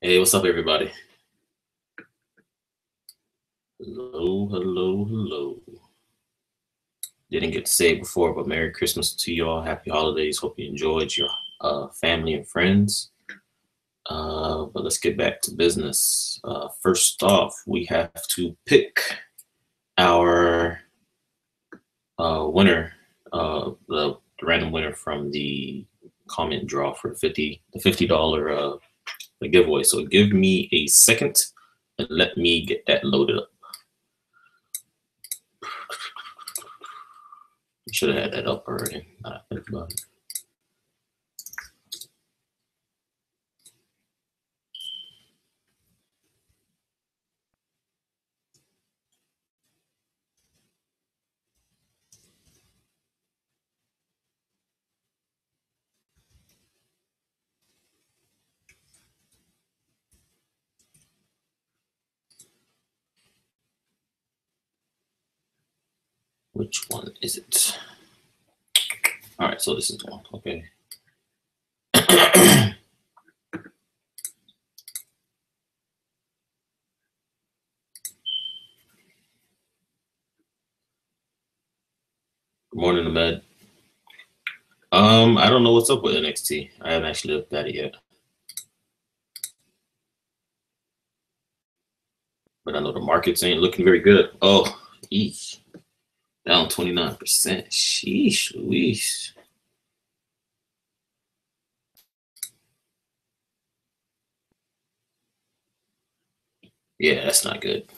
Hey, what's up, everybody? Hello, hello, hello. Didn't get to say it before, but Merry Christmas to you all. Happy holidays. Hope you enjoyed your family and friends. But let's get back to business. First off, we have to pick our winner, the random winner from the comment draw for the $50 the giveaway. So give me a second and let me get that loaded up. Should have had that up already. Now I think about it. Which one is it? All right, so this is one. Okay. Good morning, Ahmed. I don't know what's up with NXT. I haven't actually looked at it yet. But I know the markets ain't looking very good. Oh, eesh. Down 29%. Sheesh, Louise. Yeah, that's not good.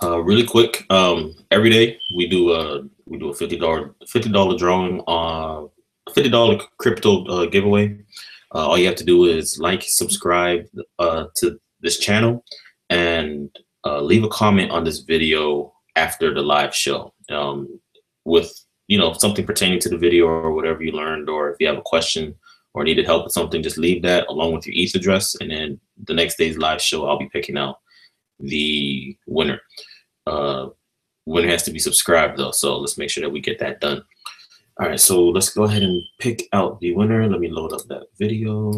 Really quick, every day we do a $50 drawing on $50 crypto giveaway. All you have to do is like, subscribe to this channel, and leave a comment on this video after the live show with something pertaining to the video or whatever you learned, or if you have a question or needed help with something, just leave that along with your ETH address, and then the next day's live show I'll be picking out the winner. Winner has to be subscribed though, so let's make sure that we get that done. All right, so let's go ahead and pick out the winner. Let me load up that video.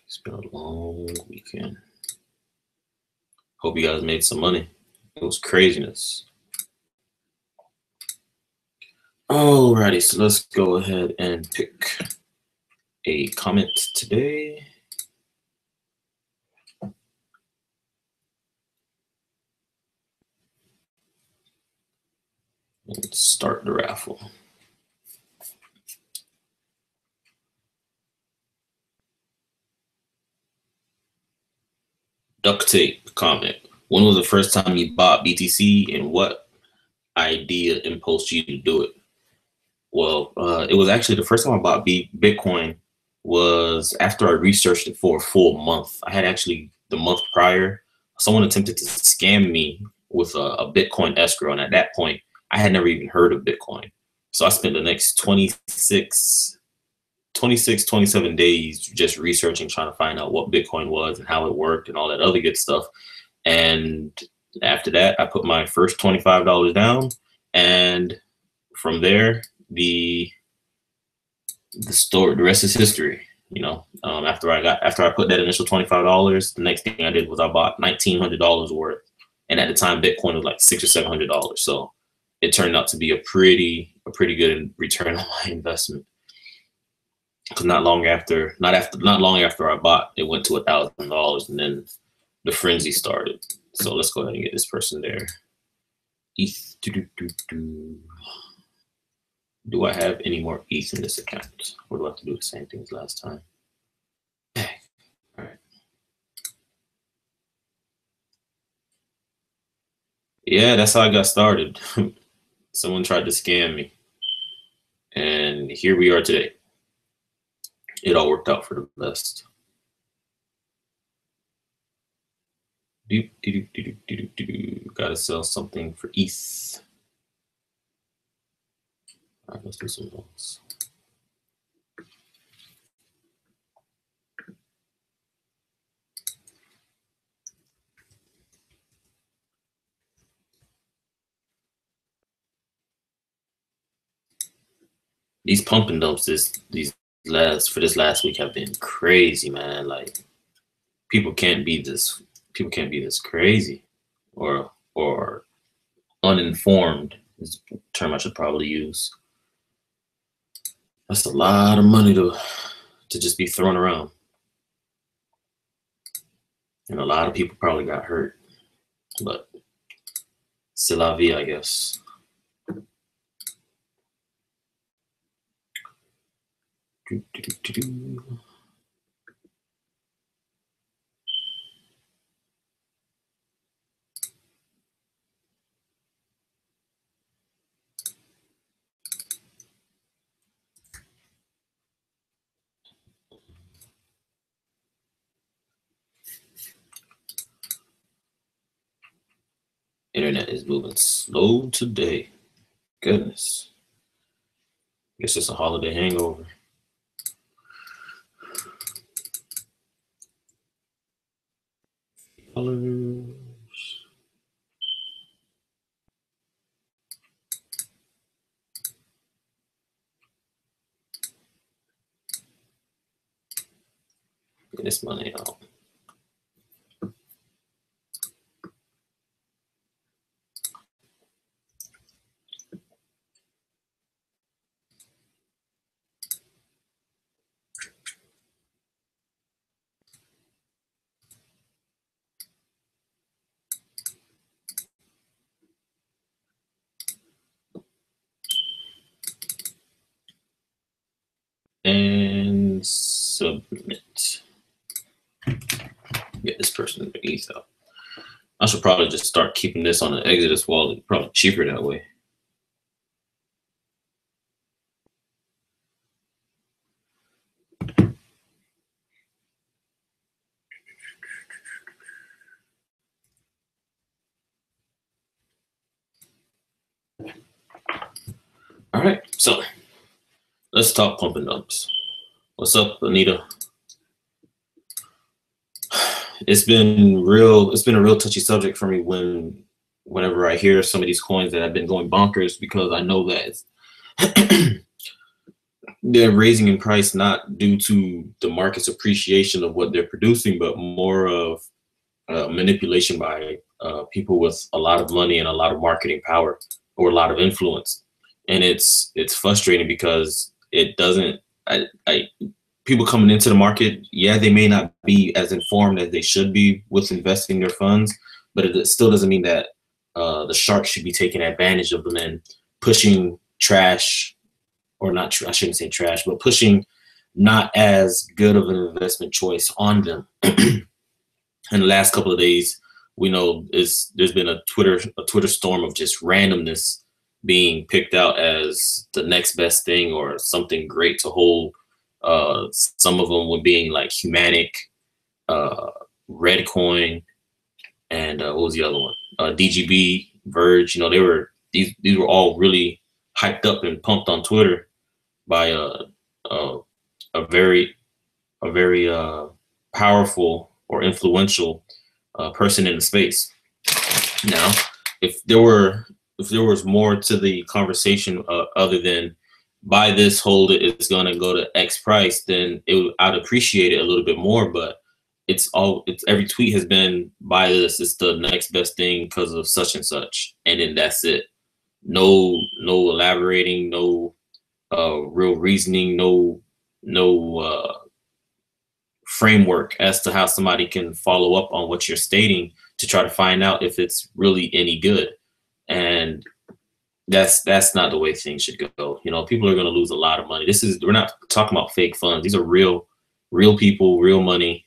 It's been a long weekend. Hope you guys made some money. It was craziness. Alrighty, so let's go ahead and pick a comment today. And start the raffle. Duct tape comment. When was the first time you bought BTC, and what idea impulsed you to do it? Well, it was actually the first time I bought Bitcoin was after I researched it for a full month. I had actually the month prior, someone attempted to scam me with a Bitcoin escrow. And at that point, I had never even heard of Bitcoin. So I spent the next 26, 27 days just researching, trying to find out what Bitcoin was and how it worked and all that other good stuff. And after that, I put my first $25 down. And from there, the rest is history. After I put that initial $25, the next thing I did was I bought $1,900 worth, and at the time Bitcoin was like $600 or $700. So it turned out to be a pretty good return on my investment. Because not long after I bought, it went to $1,000, and then the frenzy started. So let's go ahead and get this person there. ETH. Do I have any more ETH in this account? Or do I have to do the same thing as last time? All right. Yeah, that's how I got started. Someone tried to scam me. And here we are today. It all worked out for the best. Gotta sell something for ETH. All right, let's do some else. these pump and dumps this last week have been crazy, man. Like people can't be this crazy or uninformed is the term I should probably use. That's a lot of money to just be thrown around. And a lot of people probably got hurt. But c'est la vie, I guess. Internet is moving slow today. Goodness. Guess it's a holiday hangover. $. Get this money out. And submit. Get this person to ETH out. I should probably just start keeping this on an Exodus wallet. Probably cheaper that way. All right, so let's talk pump and dumps. What's up, Anita? It's been a real touchy subject for me whenever I hear some of these coins that have been going bonkers, because I know that they're raising in price not due to the market's appreciation of what they're producing, but more of manipulation by people with a lot of money and a lot of marketing power or a lot of influence. And it's frustrating because it doesn't. People coming into the market, yeah, they may not be as informed as they should be with investing their funds, but it still doesn't mean that the sharks should be taking advantage of them and pushing trash, or not. I shouldn't say trash, but pushing not as good of an investment choice on them. In the last couple of days, we know there's been a Twitter storm of just randomness being picked out as the next best thing or something great to hold. Some of them were being like Humanic, Redcoin, and what was the other one? DGB, Verge. They were these were all really hyped up and pumped on Twitter by a very powerful or influential person in the space. Now, if there was more to the conversation other than buy this, hold it, it's gonna go to X price, then I'd appreciate it a little bit more. But it's every tweet has been buy this, it's the next best thing because of such and such, and then that's it. No elaborating, no real reasoning, no framework as to how somebody can follow up on what you're stating to try to find out if it's really any good. And that's not the way things should go. People are going to lose a lot of money. We're not talking about fake funds. These are real people, real money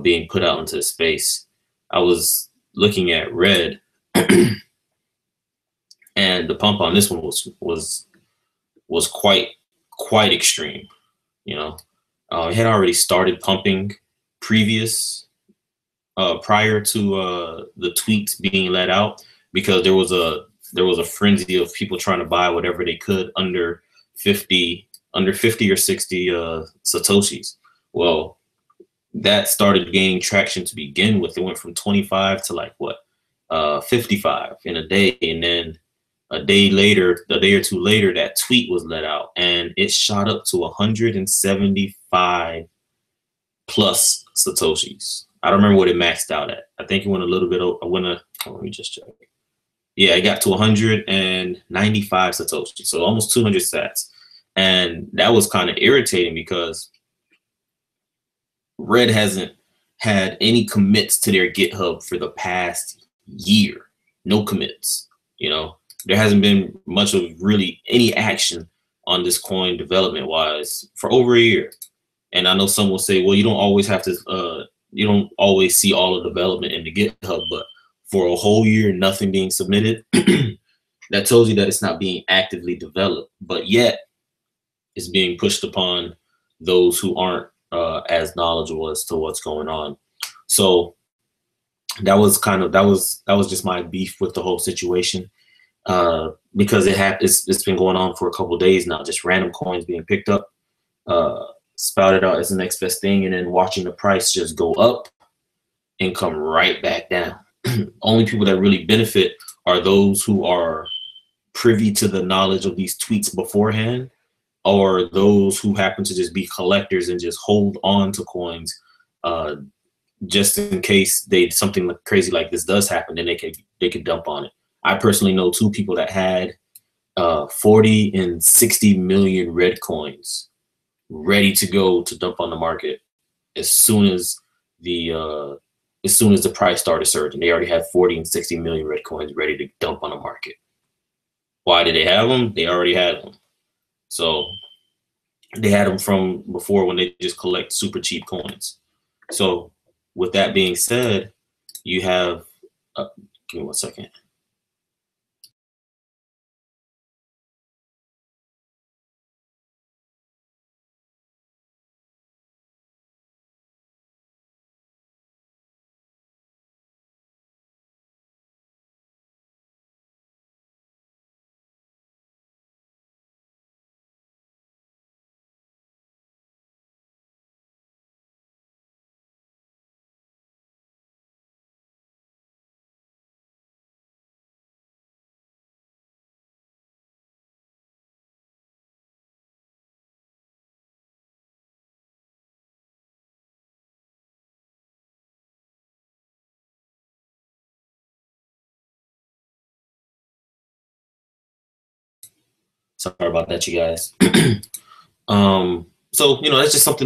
being put out into space. I was looking at Red, and the pump on this one was quite extreme. It had already started pumping prior to the tweets being let out, because there was a frenzy of people trying to buy whatever they could under 50 or 60 satoshis. Well, that started gaining traction to begin with. It went from 25 to 55 in a day, and then A day or two later, that tweet was let out, and it shot up to 175 plus Satoshis. I don't remember what it maxed out at. I think it went a little bit over. Let me just check. Yeah, it got to 195 Satoshis, so almost 200 sats. And that was kind of irritating because Red hasn't had any commits to their GitHub for the past year. No commits. You know, there hasn't been much of really any action on this coin development wise for over a year. And I know some will say, well, you don't always have to, you don't always see all the development in the GitHub, but for a whole year, nothing being submitted, that tells you that it's not being actively developed, but yet it's being pushed upon those who aren't as knowledgeable as to what's going on. So that was just my beef with the whole situation, because it's been going on for a couple of days now, just random coins being picked up, spouted out as the next best thing, and then watching the price just go up and come right back down. Only people that really benefit are those who are privy to the knowledge of these tweets beforehand, or those who happen to just be collectors and just hold on to coins, just in case something crazy like this does happen, then they could dump on it. I personally know two people that had 40 and 60 million red coins ready to go to dump on the market as soon as the price started surging. They already had 40 and 60 million red coins ready to dump on the market. Why did they have them? They already had them. So they had them from before, when they just collect super cheap coins. So with that being said, you have, give me 1 second. Sorry about that, you guys. So that's just something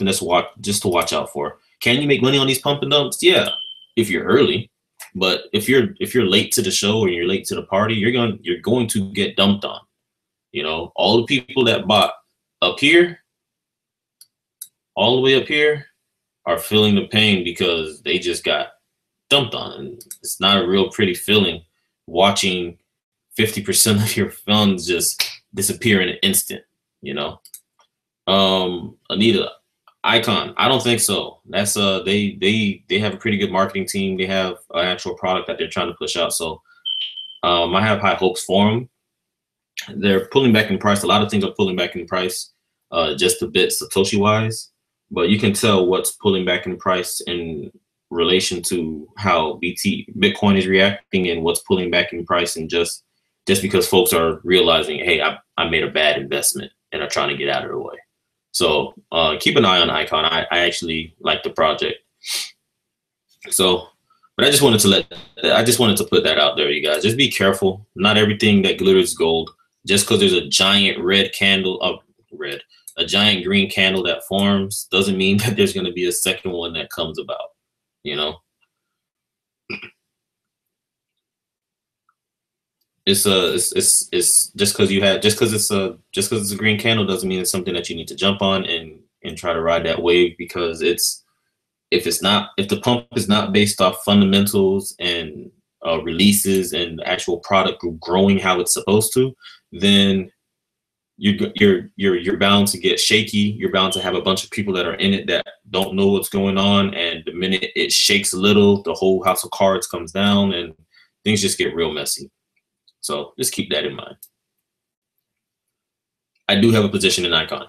to watch out for. Can you make money on these pump and dumps? Yeah, if you're early. But if you're late to the show or you're late to the party, you're going to get dumped on. All the people that bought up here, all the way up here, are feeling the pain because they just got dumped on. And it's not a real pretty feeling watching 50% of your funds just disappear in an instant. Anita, Icon, I don't think so. That's they have a pretty good marketing team. They have an actual product that they're trying to push out. So I have high hopes for them. They're pulling back in price. A lot of things are pulling back in price, just a bit Satoshi wise, but you can tell what's pulling back in price in relation to how Bitcoin is reacting, and what's pulling back in price, and just because folks are realizing, hey, I made a bad investment and are trying to get out of the way. So keep an eye on Icon. I actually like the project. So, but I just wanted to put that out there, you guys. Just be careful. Not everything that glitters gold. Just because there's a giant a giant green candle that forms doesn't mean that there's going to be a second one that comes about. It's just because it's a green candle doesn't mean it's something that you need to jump on and try to ride that wave, because if the pump is not based off fundamentals and releases and the actual product growing how it's supposed to, then you're bound to get shaky. You're bound to have a bunch of people that are in it that don't know what's going on, and the minute it shakes a little, the whole house of cards comes down and things just get real messy. So just keep that in mind. I do have a position in Icon.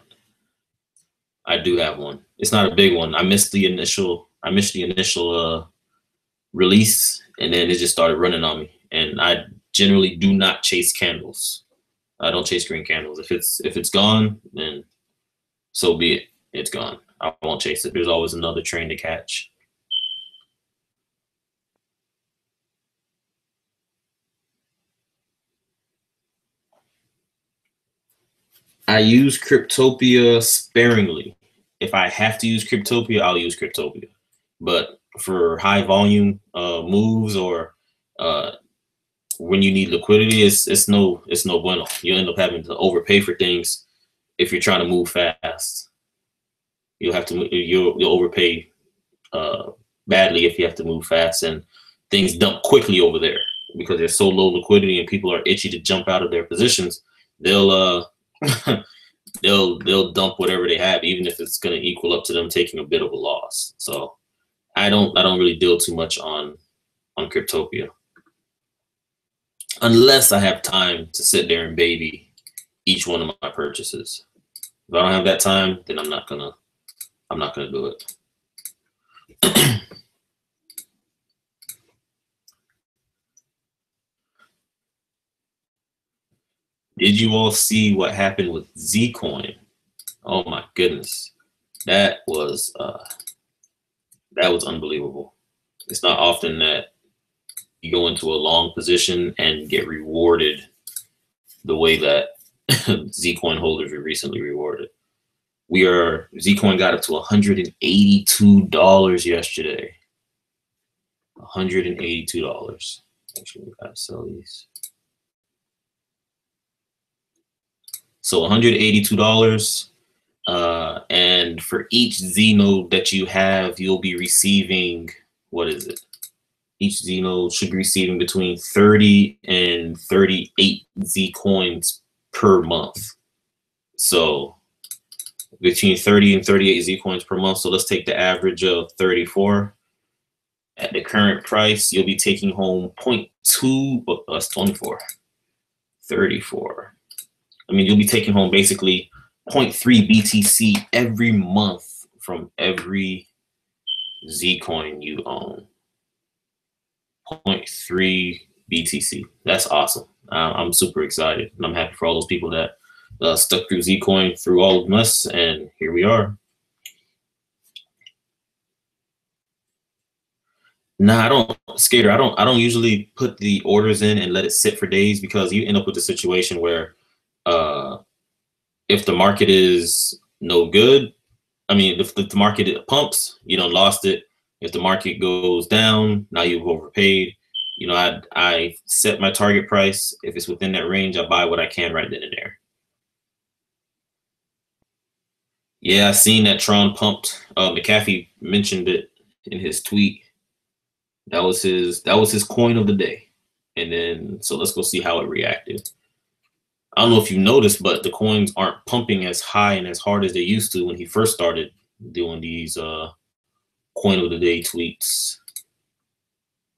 I do have one. It's not a big one. I missed the initial release, and then it just started running on me. And I generally do not chase candles. I don't chase green candles. If it's gone, then so be it. It's gone. I won't chase it. There's always another train to catch. I use Cryptopia sparingly. If I have to use Cryptopia, I'll use Cryptopia. But for high volume moves or when you need liquidity, it's no bueno. You end up having to overpay for things if you're trying to move fast. You'll overpay badly if you have to move fast, and things dump quickly over there because there's so low liquidity and people are itchy to jump out of their positions. They'll they'll dump whatever they have, even if it's going to equal up to them taking a bit of a loss. So I don't really deal too much on Cryptopia unless I have time to sit there and baby each one of my purchases. If I don't have that time, then I'm not gonna do it. Did you all see what happened with Zcoin? Oh my goodness, that was unbelievable. It's not often that you go into a long position and get rewarded the way that Zcoin holders were recently rewarded. Zcoin got up to $182 yesterday. $182. Actually, we gotta sell these. So $182. And for each Z node that you have, you'll be receiving, what is it? Each Z node should be receiving between 30 and 38 Z coins per month. So between 30 and 38 Z coins per month. So let's take the average of 34. At the current price, you'll be taking home 0.2, that's 24, 34. I mean, you'll be taking home basically 0.3 BTC every month from every Zcoin you own. 0.3 BTC. That's awesome. I'm super excited, and I'm happy for all those people that stuck through Zcoin through all of us, and here we are. Nah, I don't, Skater. I don't usually put the orders in and let it sit for days because you end up with a situation where, if the market is no good, I mean, if the market pumps, you don't lost it. If the market goes down, now you've overpaid. You know, I set my target price. If it's within that range, I buy what I can right then and there. Yeah, I seen that Tron pumped. McAfee mentioned it in his tweet. That was his coin of the day. And then so let's go see how it reacted. I don't know if you noticed, but the coins aren't pumping as high and as hard as they used to when he first started doing these coin of the day tweets.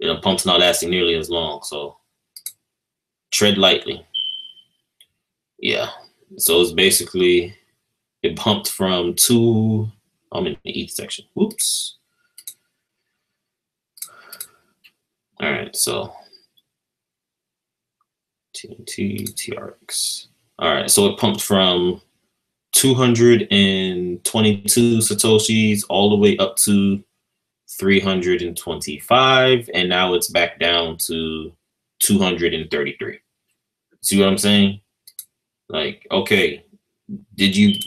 The pump's not lasting nearly as long, so tread lightly. Yeah. So it's basically it pumped from two. I'm in the ETH section. Whoops. All right, so TRX. All right, so it pumped from 222 Satoshis all the way up to 325, and now it's back down to 233. See what I'm saying? Like, okay,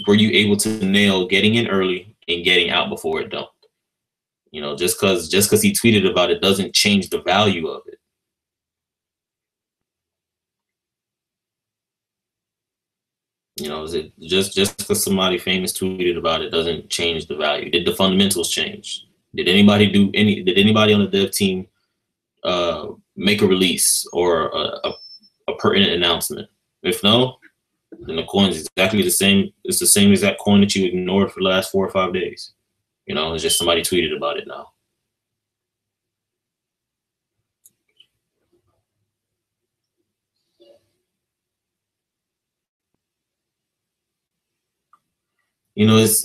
were you able to nail getting in early and getting out before it dumped? You know, just because he tweeted about it doesn't change the value of it. You know, is it just because somebody famous tweeted about it doesn't change the value? Did the fundamentals change? Did anybody on the dev team make a release or a pertinent announcement? If no, then the coin is exactly the same. It's the same exact coin that you ignored for the last 4 or 5 days. You know, it's just somebody tweeted about it now. You know, it's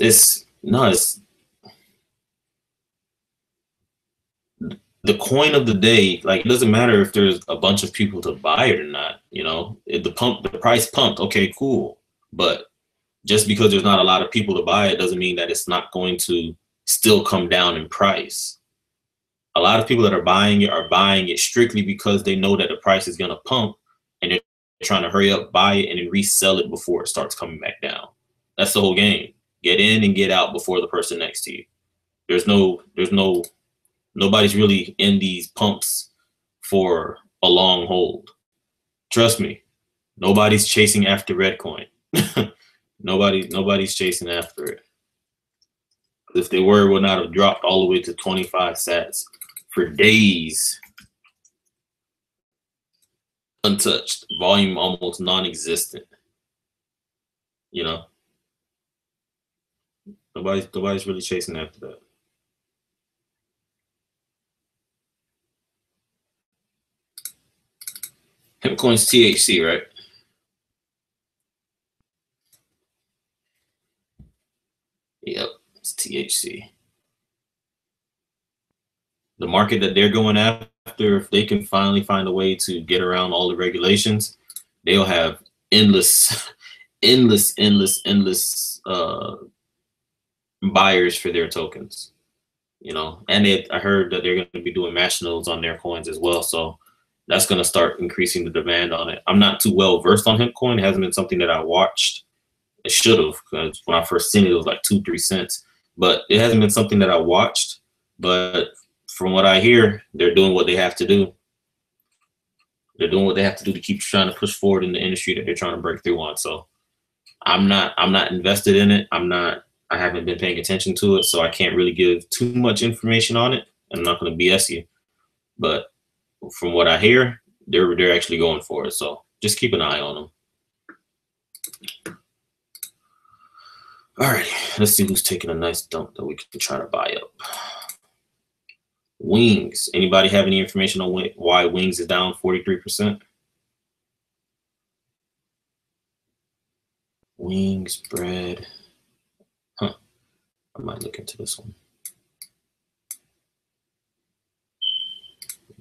the the coin of the day, like it doesn't matter if there's a bunch of people to buy it or not. You know, if the price pumped, okay, cool. But just because there's not a lot of people to buy it doesn't mean that it's not going to still come down in price. A lot of people that are buying it strictly because they know that the price is going to pump, and they're trying to hurry up, buy it, and then resell it before it starts coming back down. That's the whole game. Get in and get out before the person next to you. Nobody's really in these pumps for a long hold. Trust me, nobody's chasing after red coin. Nobody's chasing after it. If they were, it would not have dropped all the way to 25 sats for days. Untouched, volume almost non-existent. You know, nobody's really chasing after that. Hempcoin's THC, right? Yep, it's THC. The market that they're going after, if they can finally find a way to get around all the regulations, they'll have endless buyers for their tokens. You know, and I heard that they're going to be doing mash nodes on their coins as well. So that's going to start increasing the demand on it. I'm not too well versed on Hempcoin. It hasn't been something that I watched. It should have, because when I first seen it, it was like 2-3 cents. But it hasn't been something that I watched. But from what I hear, they're doing what they have to do. They're doing what they have to do to keep trying to push forward in the industry that they're trying to break through on. So I'm not invested in it. I haven't been paying attention to it, so I can't really give too much information on it. I'm not going to BS you, but from what I hear, they're actually going for it. So just keep an eye on them. All right, let's see who's taking a nice dump that we can try to buy up. Wings. Anybody have any information on why Wings is down 43%? Wings, bread. Huh. I might look into this one.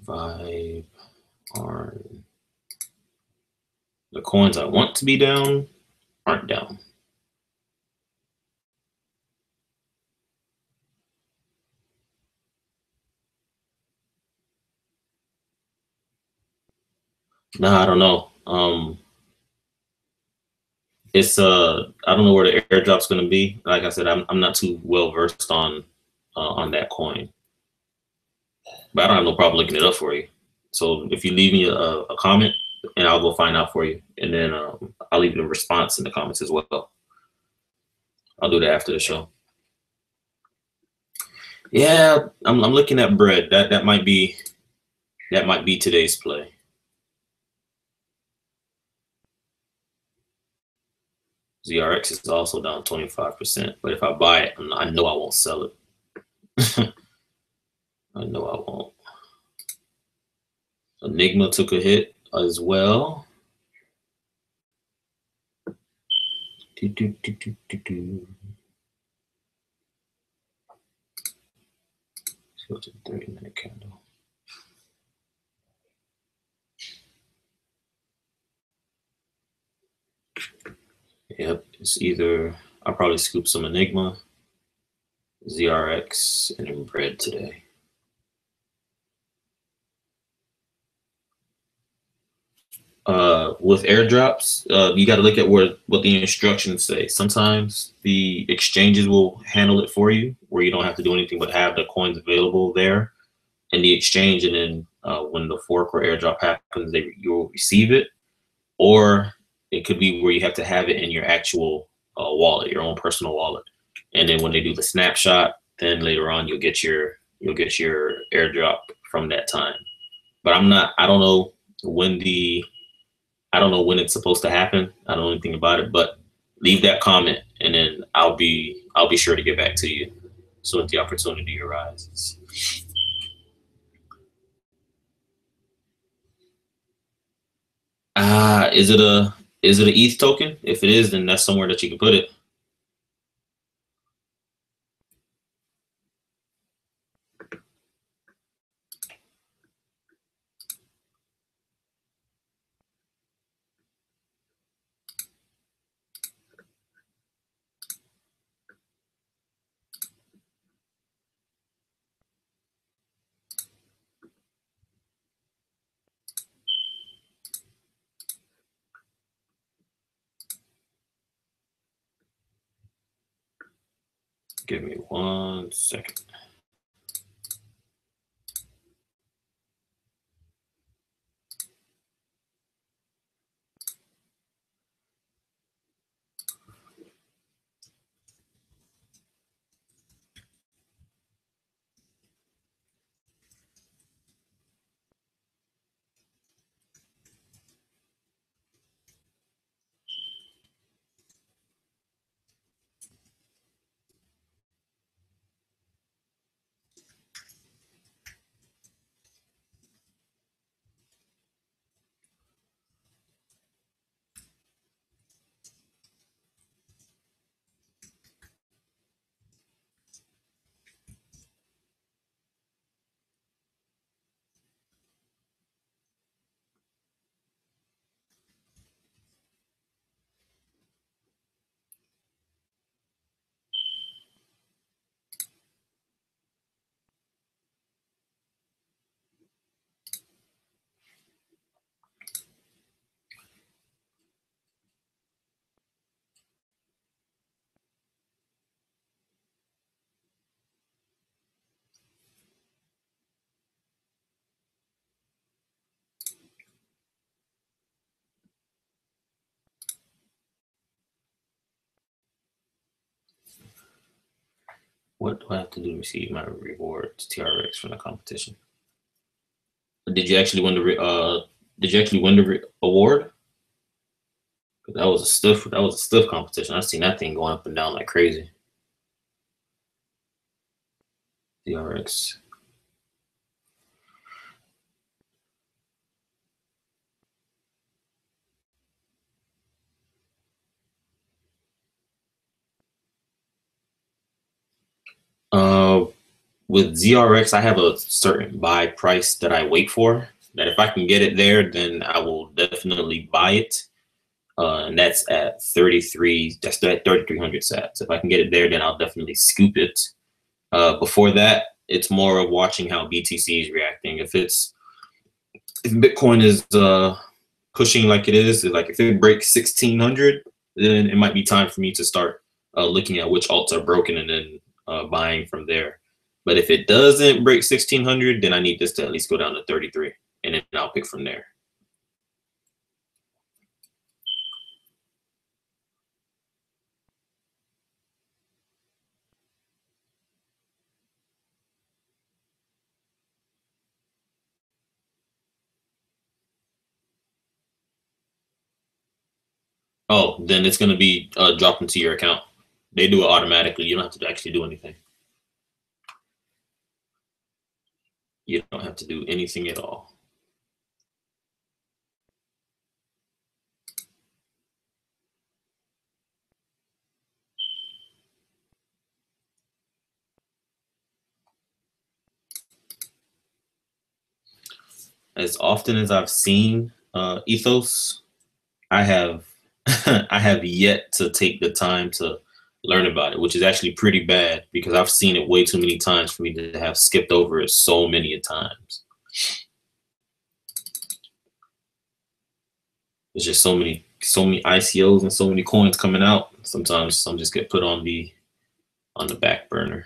Vibe, ARN. The coins I want to be down aren't down. Nah, I don't know. It's I don't know where the airdrop's going to be. Like I said, I'm not too well versed on that coin, but I don't have no problem looking it up for you. So if you leave me a comment, and I'll go find out for you, and then I'll leave a response in the comments as well. I'll do that after the show. Yeah, I'm looking at bread. That might be today's play. ZRX is also down 25%, but if I buy it, I know I won't sell it. I know I won't. Enigma took a hit as well. So it's a 30-minute candle. Yep, it's either I'll probably scoop some Enigma, ZRX, and then bread today. With airdrops, you got to look at what the instructions say. Sometimes the exchanges will handle it for you, where you don't have to do anything but have the coins available there in the exchange, and then when the fork or airdrop happens, you'll receive it. Or it could be where you have to have it in your actual wallet, your own personal wallet, and then when they do the snapshot, then later on you'll get your airdrop from that time. But I don't know when it's supposed to happen. I don't know anything about it, but leave that comment, and then I'll be sure to get back to you as soon as the opportunity arises. Is it a ETH token? If it is, then that's somewhere that you can put it. Give me 1 second. What do I have to do to receive my rewards TRX from the competition? Did you actually win the award? That was a stiff competition. I've seen that thing going up and down like crazy. TRX. With ZRX, I have a certain buy price that I wait for. That if I can get it there, then I will definitely buy it. And that's at 33. That's at 3,300 sats. If I can get it there, then I'll definitely scoop it. Before that, it's more of watching how BTC is reacting. If Bitcoin is pushing like it is, like if it breaks 1,600, then it might be time for me to start looking at which alts are broken and then buying from there. But if it doesn't break 1,600, then I need this to at least go down to 33, and then I'll pick from there. Oh, then it's going to be dropped into your account. They do it automatically. You don't have to actually do anything. You don't have to do anything at all. As often as I've seen Ethos, I have I have yet to take the time to learn about it, which is actually pretty bad because I've seen it way too many times for me to have skipped over it so many times. There's just so many ICOs and so many coins coming out. Sometimes some just get put on the back burner.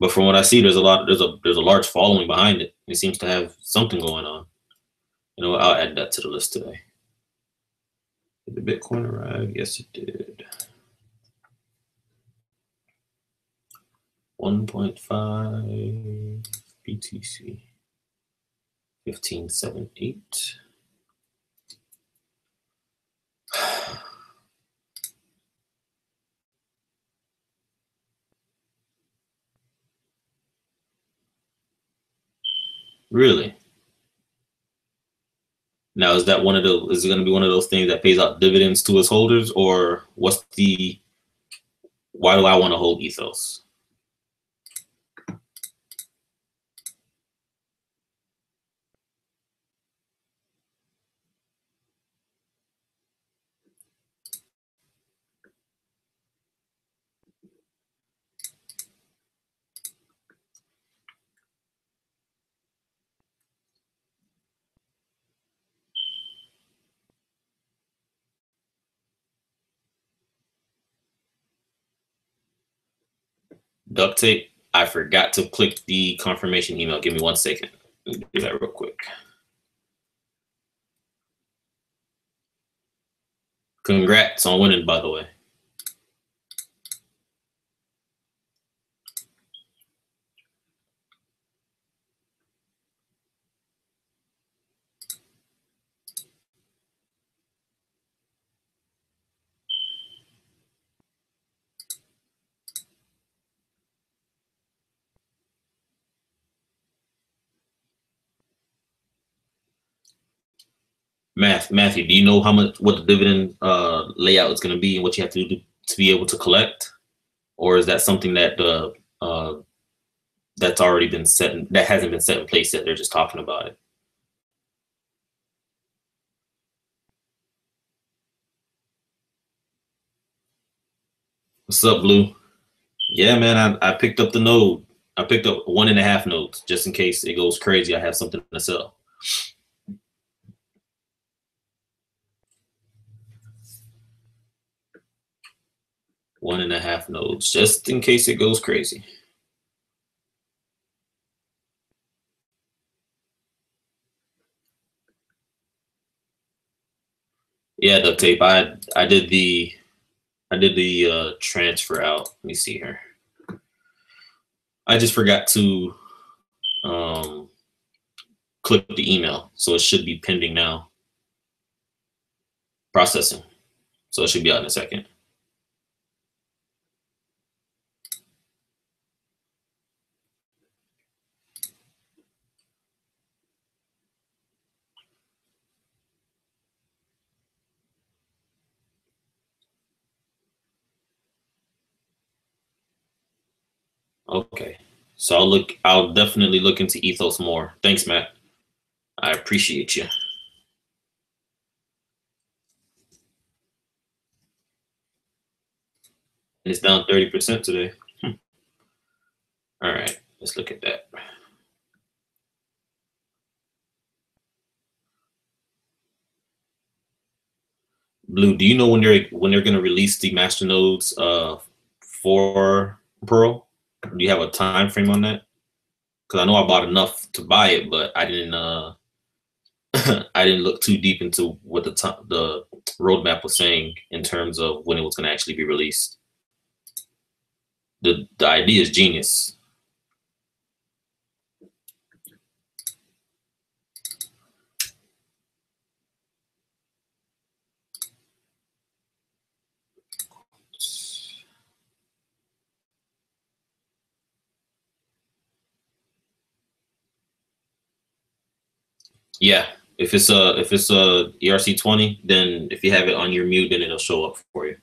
But from what I see, there's a large following behind it. It seems to have something going on. You know, I'll add that to the list today. Did the Bitcoin arrive? Yes, it did. 1.5 BTC. 1578. Really? Now, is that is it going to be one of those things that pays out dividends to its holders, or why do I want to hold Ethos? Duct tape. I forgot to click the confirmation email. Give me 1 second. Let me do that real quick. Congrats on winning, by the way. Matthew, do you know what the dividend layout is going to be and what you have to do to be able to collect, or is that something that that's already been set that hasn't been set in place yet? They're just talking about it. What's up, Blue? Yeah, man, I picked up the node. I picked up 1.5 nodes just in case it goes crazy. I have something to sell. 1.5 nodes just in case it goes crazy. Yeah, duct tape. I did the transfer out. Let me see here. I just forgot to click the email, so it should be pending now. Processing. So it should be out in a second. Okay. So I'll definitely look into Ethos more. Thanks, Matt. I appreciate you. And it's down 30% today. All right, let's look at that. Blue, do you know when they're going to release the master nodes for Pearl? Do you have a time frame on that? Because I know I bought enough to buy it, but I didn't I didn't look too deep into what the roadmap was saying in terms of when it was going to actually be released. The idea is genius. Yeah, if it's a ERC20, then if you have it on your mute, then it'll show up for you.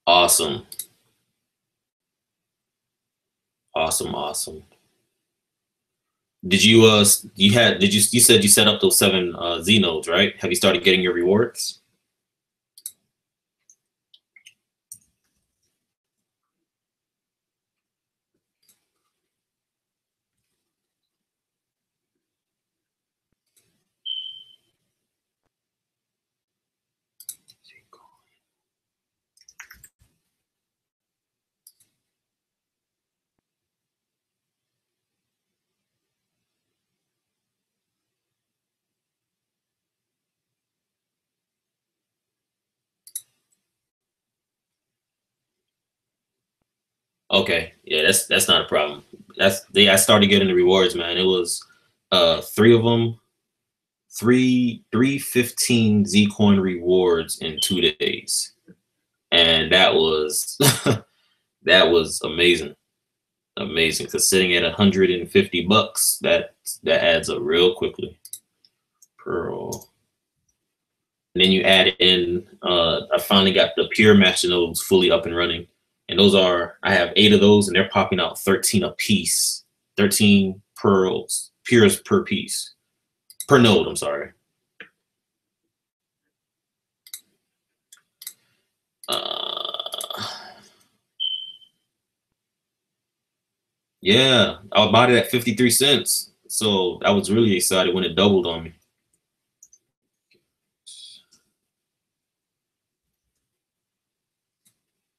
Awesome. Awesome. Did you you said you set up those 7 Z nodes, right? Have you started getting your rewards? Okay, yeah, that's not a problem. I started getting the rewards, man. It was 3 of them, three 15 Zcoin rewards in 2 days, and that was that was amazing. Because sitting at $150, that adds up real quickly. Pearl. And then you add in, I finally got the pure master nodes fully up and running. And I have 8 of those, and they're popping out 13 a piece. 13 pearls, pures per piece. Per node, I'm sorry. Yeah, I bought it at 53 cents. So I was really excited when it doubled on me.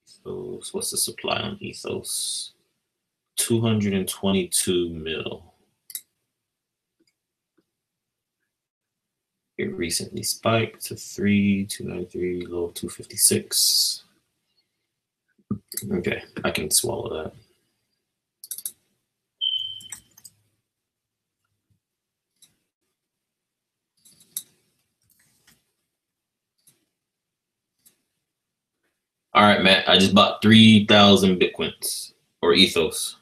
So what's the supply on Ethos? 222 mil. It recently spiked to 293, low 256. Okay, I can swallow that. All right, Matt, I just bought 3,000 Bitcoins or Ethos.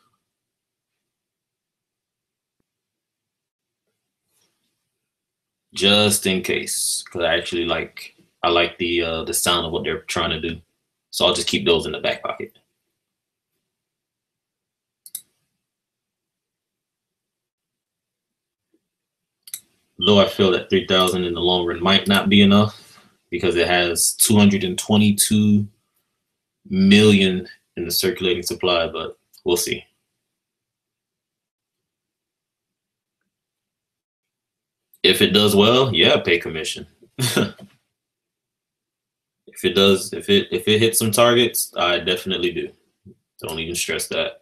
Just in case, because I like the sound of what they're trying to do. So I'll just keep those in the back pocket. Though I feel that 3,000 in the long run might not be enough because it has 222 million in the circulating supply, but we'll see. If it does well, yeah, pay commission. If it hits some targets, I definitely do. Don't even stress that.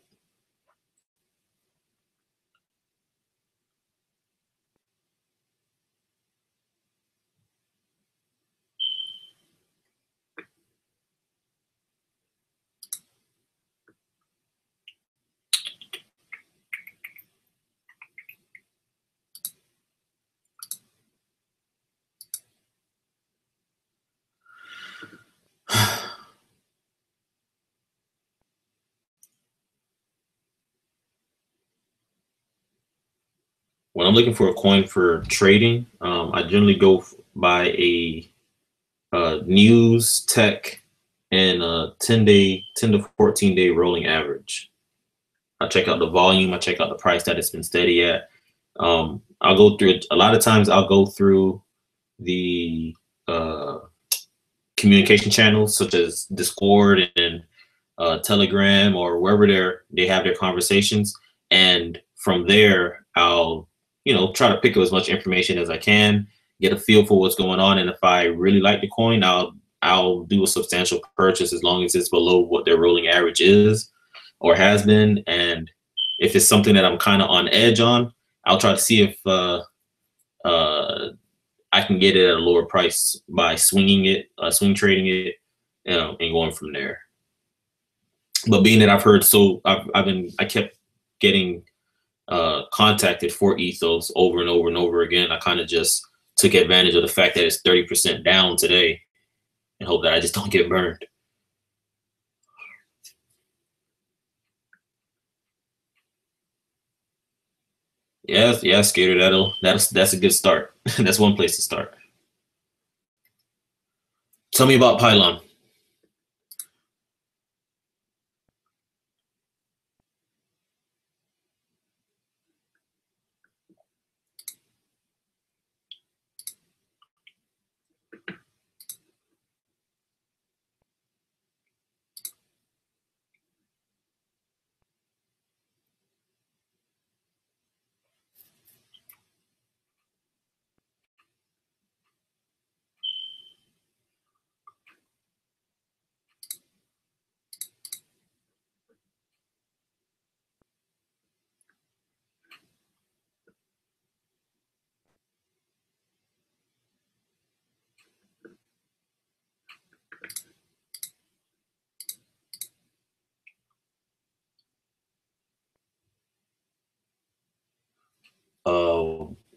When I'm looking for a coin for trading, I generally go by a news, tech, and a 10 to 14-day rolling average. I check out the volume. I check out the price that it's been steady at. I'll go through it. A lot of times I'll go through the communication channels such as Discord and Telegram or wherever they have their conversations. And from there, I'll try to pick up as much information as I can, get a feel for what's going on, and if I really like the coin, I'll do a substantial purchase as long as it's below what their rolling average is or has been. And if it's something that I'm kind of on edge on, I'll try to see if I can get it at a lower price by swing trading it, and going from there. But being that I've heard I kept getting contacted for Ethos over and over and over again. I kind of just took advantage of the fact that it's 30% down today and hope that I just don't get burned. Yeah, Skater. That's a good start. That's one place to start. Tell me about Pylon.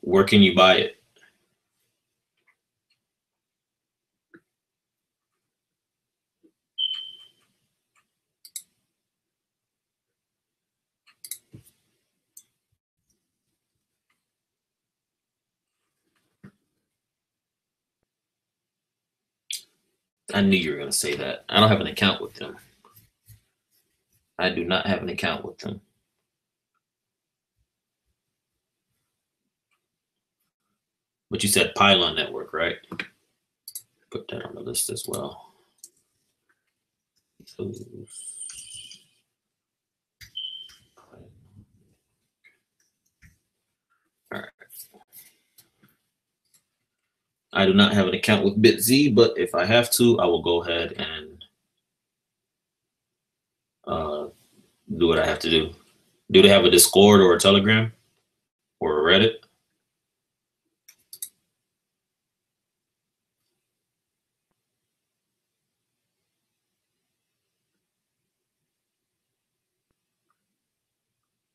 Where can you buy it? I knew you were going to say that. I don't have an account with them. I do not have an account with them. But you said Pylon Network, right? Put that on the list as well. So, I do not have an account with BitZ, but if I have to, I will go ahead and do what I have to do. Do they have a Discord or a Telegram or a Reddit?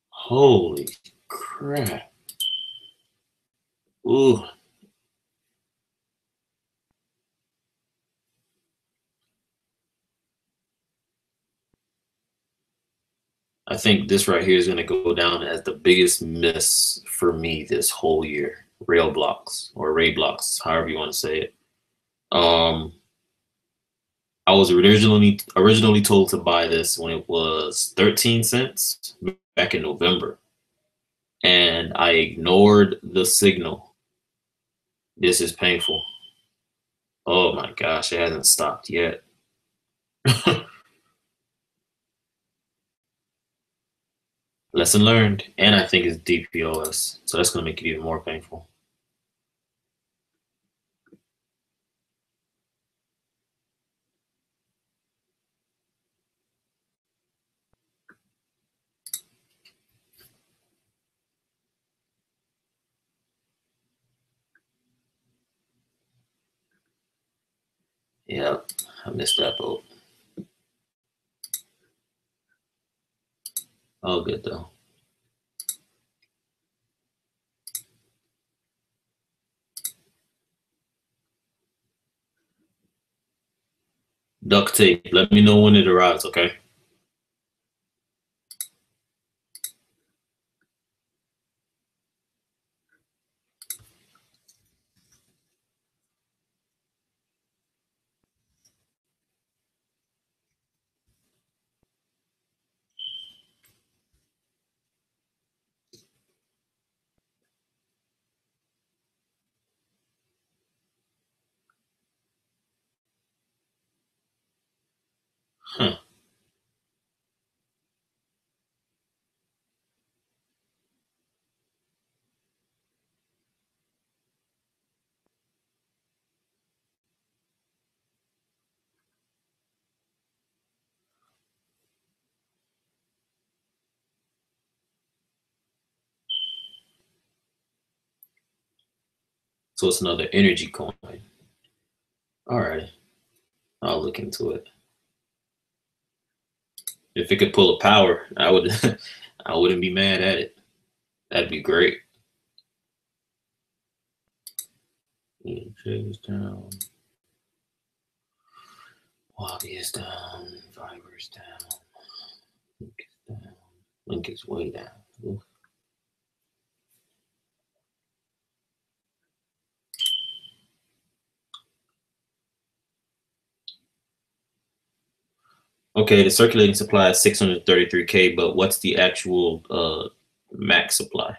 Holy crap. Ooh. I think this right here is going to go down as the biggest miss for me this whole year. Rail blocks or Ray blocks, however you want to say it. I was originally told to buy this when it was 13 cents back in November, and I ignored the signal. This is painful. Oh my gosh, it hasn't stopped yet. Lesson learned, and I think it's DPOS, so that's going to make it even more painful. Yep, I missed that boat. All good though. Duct tape. Let me know when it arrives, okay? Huh. So it's another energy coin. All right, I'll look into it. If it could pull a power, I would. I wouldn't be mad at it. That'd be great. EJ is down. Wabi is down. Fiber is down. Link is down. Link is way down. Oof. Okay, the circulating supply is 633K, but what's the actual max supply?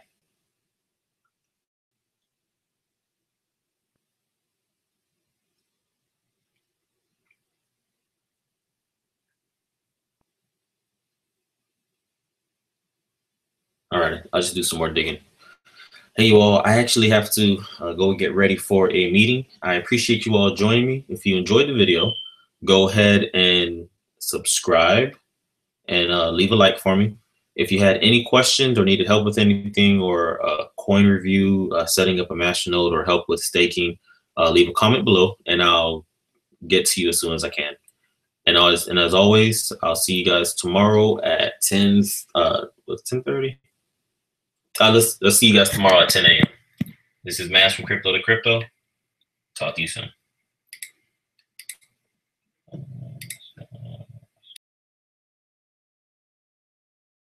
All right, I'll just do some more digging. Hey, you all, I actually have to go get ready for a meeting. I appreciate you all joining me. If you enjoyed the video, go ahead and subscribe and leave a like for me. If you had any questions or needed help with anything or a coin review, setting up a masternode or help with staking, leave a comment below and I'll get to you as soon as I can. And as always, I'll see you guys tomorrow at 10:30. Let's see you guys tomorrow at 10 a.m. This is Mass from Crypto to Crypto. Talk to you soon.